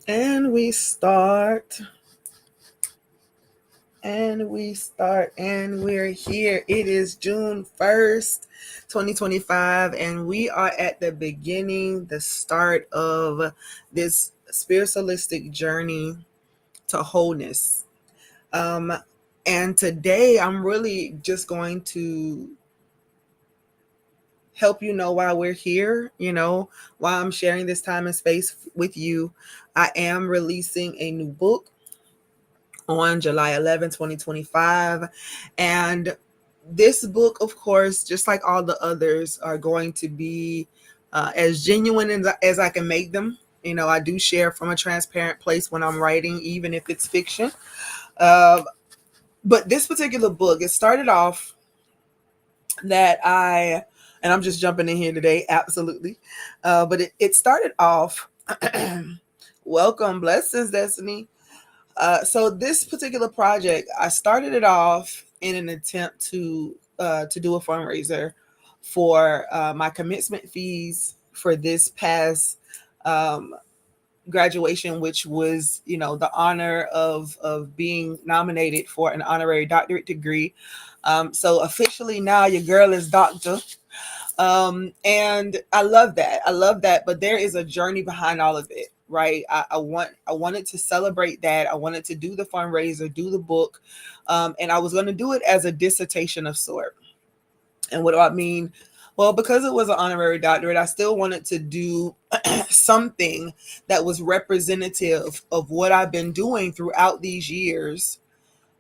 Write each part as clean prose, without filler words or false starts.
And we start, and we're here. It is June 1st, 2025, and we are at the beginning, the start of this spiritualistic journey to wholeness. Um, and today I'm really just going to help you know why we're here, why I'm sharing this time and space with you. I am releasing a new book on July 11, 2025. And this book, of course, just like all the others, are going to be as genuine as I can make them. I do share from a transparent place when I'm writing, even if it's fiction. Uh, but this particular book, it started off and I'm just jumping in here today, absolutely. But it started off, welcome, blessings, Destiny. So this particular project, I started it off in an attempt to do a fundraiser for my commencement fees for this past graduation, which was, the honor of being nominated for an honorary doctorate degree. So officially now your girl is doctor. And I love that. I love that. But there is a journey behind all of it, right? I wanted to celebrate that. I wanted to do the fundraiser, do the book. And I was going to do it as a dissertation of sort. And what do I mean? Well, because it was an honorary doctorate, I still wanted to do something that was representative of what I've been doing throughout these years,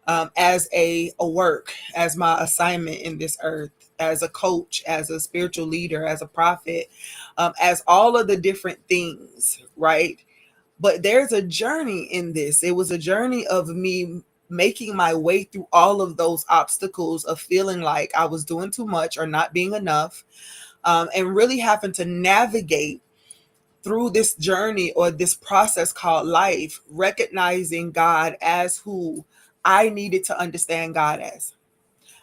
as a work, as my assignment in this earth, as a coach, as a spiritual leader, as a prophet, as all of the different things, right? But there's a journey in this. It was a journey of me making my way through all of those obstacles of feeling like I was doing too much or not being enough, and really having to navigate through this journey or this process called life, recognizing God as who I needed to understand God as.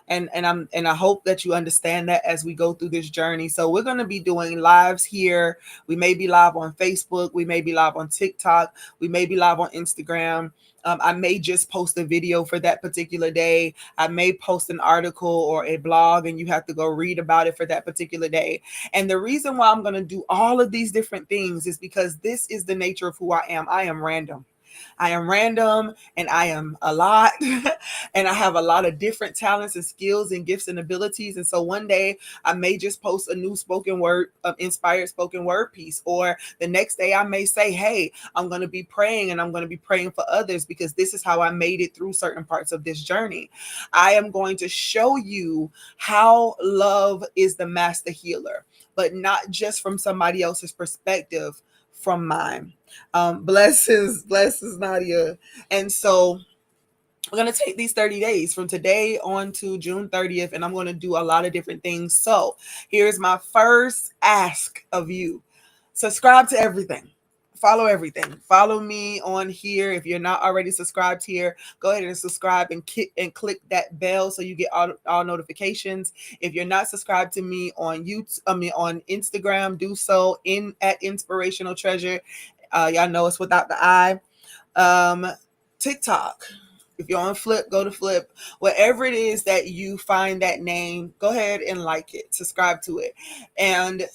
And I hope that you understand that as we go through this journey. So we're going to be doing lives here. We may be live on Facebook. We may be live on TikTok. We may be live on Instagram. I may just post a video for that particular day. I may post an article or a blog, and you have to go read about it for that particular day. And the reason why I'm going to do all of these different things is because this is the nature of who I am. I am random. I am random, and I am a lot and I have a lot of different talents and skills and gifts and abilities. And so one day I may just post a new spoken word, inspired spoken word piece, or the next day I may say, hey, I'm going to be praying, and I'm going to be praying for others because this is how I made it through certain parts of this journey. I am going to show you how love is the master healer, but not just from somebody else's perspective, from mine. Blessings, Nadia. And so we're going to take these 30 days from today on to June 30th, and I'm going to do a lot of different things. So here's my first ask of you. Subscribe to everything. Follow everything. Follow me on here. If you're not already subscribed here, go ahead and subscribe and click that bell so you get all notifications. If you're not subscribed to me on YouTube, on Instagram, do so at Nspirational Treaure. Y'all know it's without the I. TikTok. If you're on Flip, go to Flip. Wherever it is that you find that name, go ahead and like it, subscribe to it. And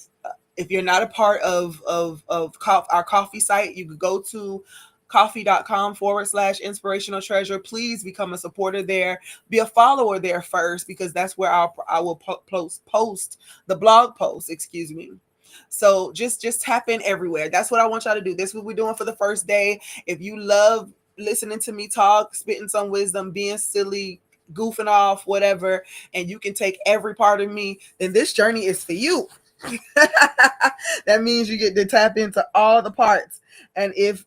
if you're not a part of our coffee site, you could go to coffee.com/inspirational treasure. Please become a supporter there. Be a follower there first, because that's where I will post the blog post, excuse me. So just tap in everywhere. That's what I want y'all to do. This is what we're doing for the first day. If you love listening to me talk, spitting some wisdom, being silly, goofing off, whatever, and you can take every part of me, then this journey is for you. That means you get to tap into all the parts. And if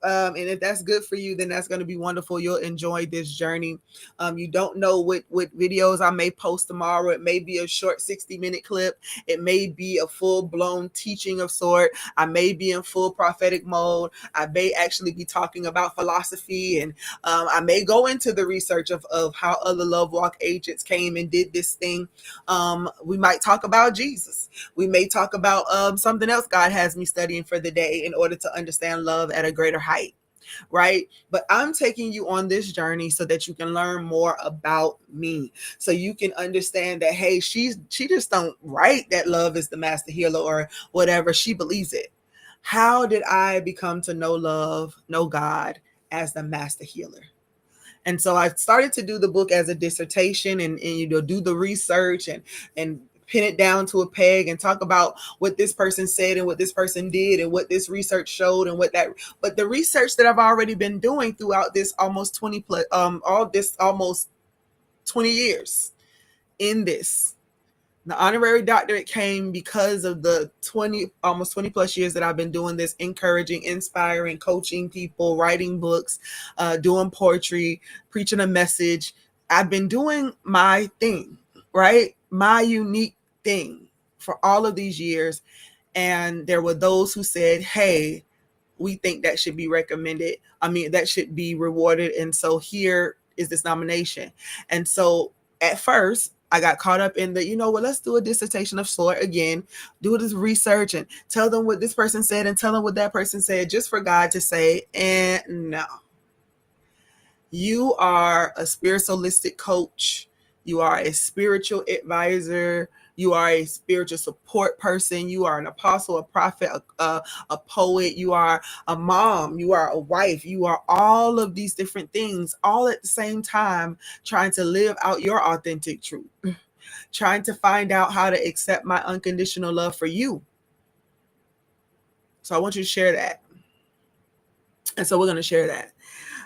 that's good for you, then that's going to be wonderful. You'll enjoy this journey. You don't know what videos I may post tomorrow. It may be a short 60-minute clip. It may be a full-blown teaching of sort. I may be in full prophetic mode. I may actually be talking about philosophy, and I may go into the research of how other love walk agents came and did this thing. We might talk about Jesus. We may talk about something else God has me studying for the day in order to understand love at a greater height. right? But I'm taking you on this journey so that you can learn more about me, so you can understand that, hey, she just don't write that love is the master healer or whatever. She believes it. How did I become to know love, know God as the master healer? And so I started to do the book as a dissertation, and do the research and pin it down to a peg and talk about what this person said and what this person did and what this research showed and but the research that I've already been doing throughout this almost 20 years in this. The honorary doctorate came because of the almost 20 plus years that I've been doing this, encouraging, inspiring, coaching people, writing books, doing poetry, preaching a message. I've been doing my thing, right? My unique thing for all of these years. And there were those who said, hey, we think that should be recommended. That should be rewarded. And so here is this nomination. And so at first, I got caught up in let's do a dissertation of sort again, do this research and tell them what this person said and tell them what that person said, just for God to say, and no. You are a spiritualistic coach. You are a spiritual advisor. You are a spiritual support person. You are an apostle, a prophet, a poet. You are a mom. You are a wife. You are all of these different things, all at the same time, trying to live out your authentic truth, trying to find out how to accept my unconditional love for you. So I want you to share that. And so we're going to share that.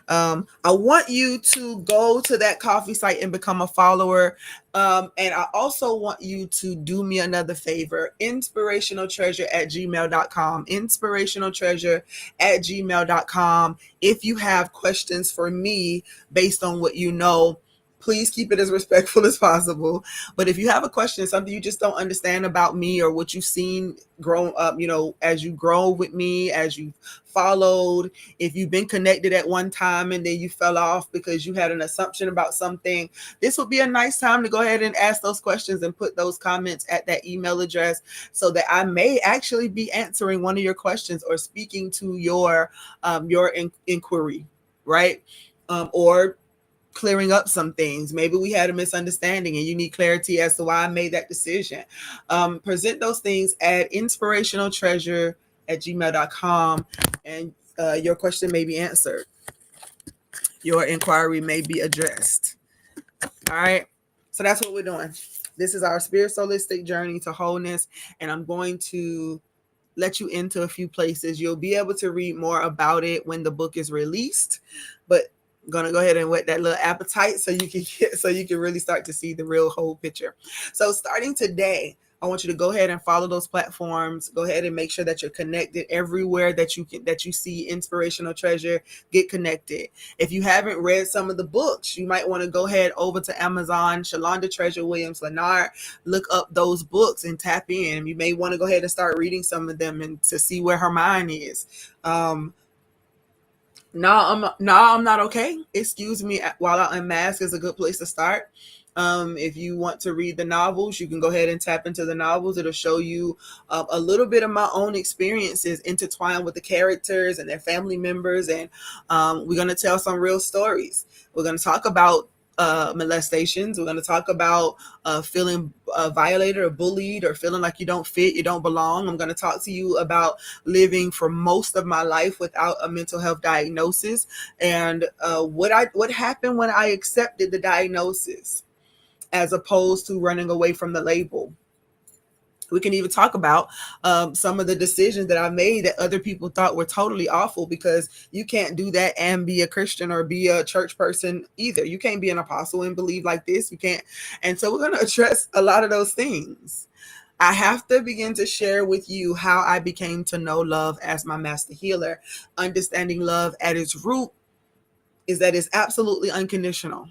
I want you to go to that coffee site and become a follower. And I also want you to do me another favor, inspirationaltreasure@gmail.com, inspirationaltreasure@gmail.com. If you have questions for me based on what you know, please keep it as respectful as possible. But if you have a question, something you just don't understand about me or what you've seen grown up, as you grow with me, as you followed, if you've been connected at one time and then you fell off because you had an assumption about something, this would be a nice time to go ahead and ask those questions and put those comments at that email address so that I may actually be answering one of your questions or speaking to your inquiry, right? Or clearing up some things. Maybe we had a misunderstanding and you need clarity as to why I made that decision. Present those things at inspirationaltreasure@gmail.com and your question may be answered. Your inquiry may be addressed. All right. So that's what we're doing. This is our spiritualistic journey to wholeness. And I'm going to let you into a few places. You'll be able to read more about it when the book is released, but I'm gonna go ahead and whet that little appetite so you can really start to see the real whole picture. So starting today, I want you to go ahead and follow those platforms. Go ahead and make sure that you're connected everywhere that you see Inspirational Treasure. Get connected. If you haven't read some of the books, you might want to go ahead over to Amazon, Shalonda Treasure, Williams-Lynard, look up those books and tap in. You may want to go ahead and start reading some of them and to see where her mind is. I'm not okay. Excuse me while I unmask is a good place to start. If you want to read the novels, you can go ahead and tap into the novels. It'll show you a little bit of my own experiences intertwined with the characters and their family members. And we're going to tell some real stories. We're going to talk about molestations. We're going to talk about feeling violated or bullied or feeling like you don't fit, you don't belong. I'm going to talk to you about living for most of my life without a mental health diagnosis and what happened when I accepted the diagnosis as opposed to running away from the label. We can even talk about some of the decisions that I made that other people thought were totally awful, because you can't do that and be a Christian or be a church person either. You can't be an apostle and believe like this. You can't. And so we're going to address a lot of those things. I have to begin to share with you how I became to know love as my master healer. Understanding love at its root is that it's absolutely unconditional.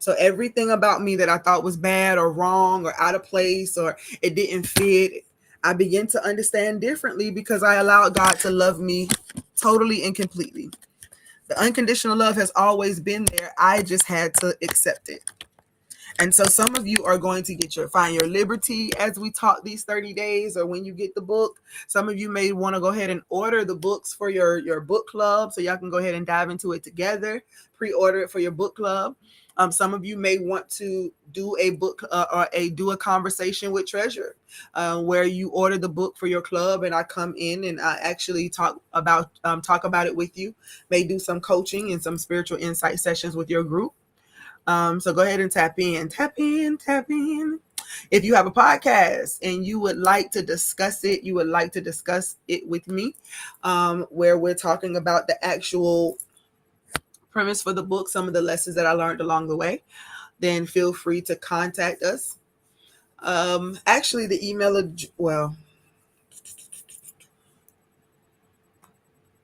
So everything about me that I thought was bad or wrong or out of place or it didn't fit, I begin to understand differently because I allowed God to love me totally and completely. The unconditional love has always been there. I just had to accept it. And so some of you are going to find your liberty as we talk these 30 days, or when you get the book. Some of you may want to go ahead and order the books for your book club, so y'all can go ahead and dive into it together. Pre-order it for your book club. Some of you may want to do a book do a conversation with Treasure, where you order the book for your club, and I come in and I actually talk about it with you. May do some coaching and some spiritual insight sessions with your group. So go ahead and tap in. If you have a podcast and you would like to discuss it, with me, where we're talking about the actual premise for the book, some of the lessons that I learned along the way, then feel free to contact us. Actually, the email, let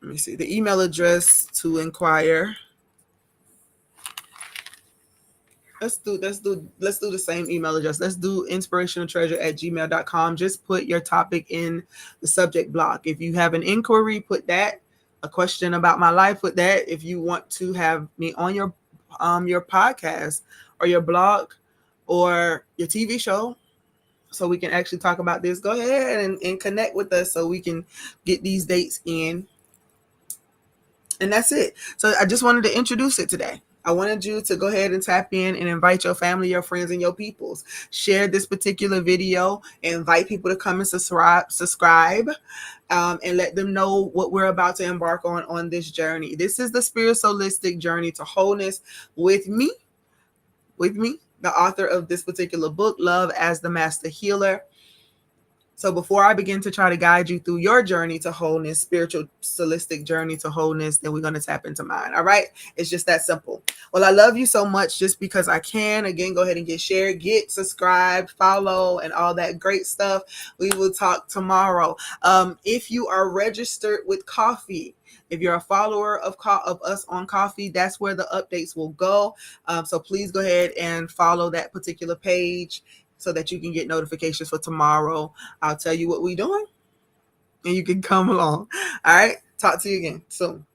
me see, the email address to inquire. Let's do the same email address. Let's do inspirationaltreasure@gmail.com. Just put your topic in the subject block. If you have an inquiry, put that. A question about my life, put that. If you want to have me on your podcast or your blog or your TV show, so we can actually talk about this, go ahead and connect with us so we can get these dates in. And that's it. So I just wanted to introduce it today. I wanted you to go ahead and tap in and invite your family, your friends, and your peoples. Share this particular video and invite people to come and subscribe, and let them know what we're about to embark on this journey. This is the Spiritsoulistic journey to wholeness with me, the author of this particular book, Love as the Master Healer. So before I begin to try to guide you through your journey to wholeness, spiritual solistic journey to wholeness, then we're going to tap into mine. All right. It's just that simple. Well, I love you so much just because I can. Again, go ahead and get shared, get subscribed, follow, and all that great stuff. We will talk tomorrow. If you are registered with Coffee, if you're a follower of us on Coffee, that's where the updates will go. So please go ahead and follow that particular page, so that you can get notifications for tomorrow. I'll tell you what we're doing and you can come along. All right. Talk to you again soon.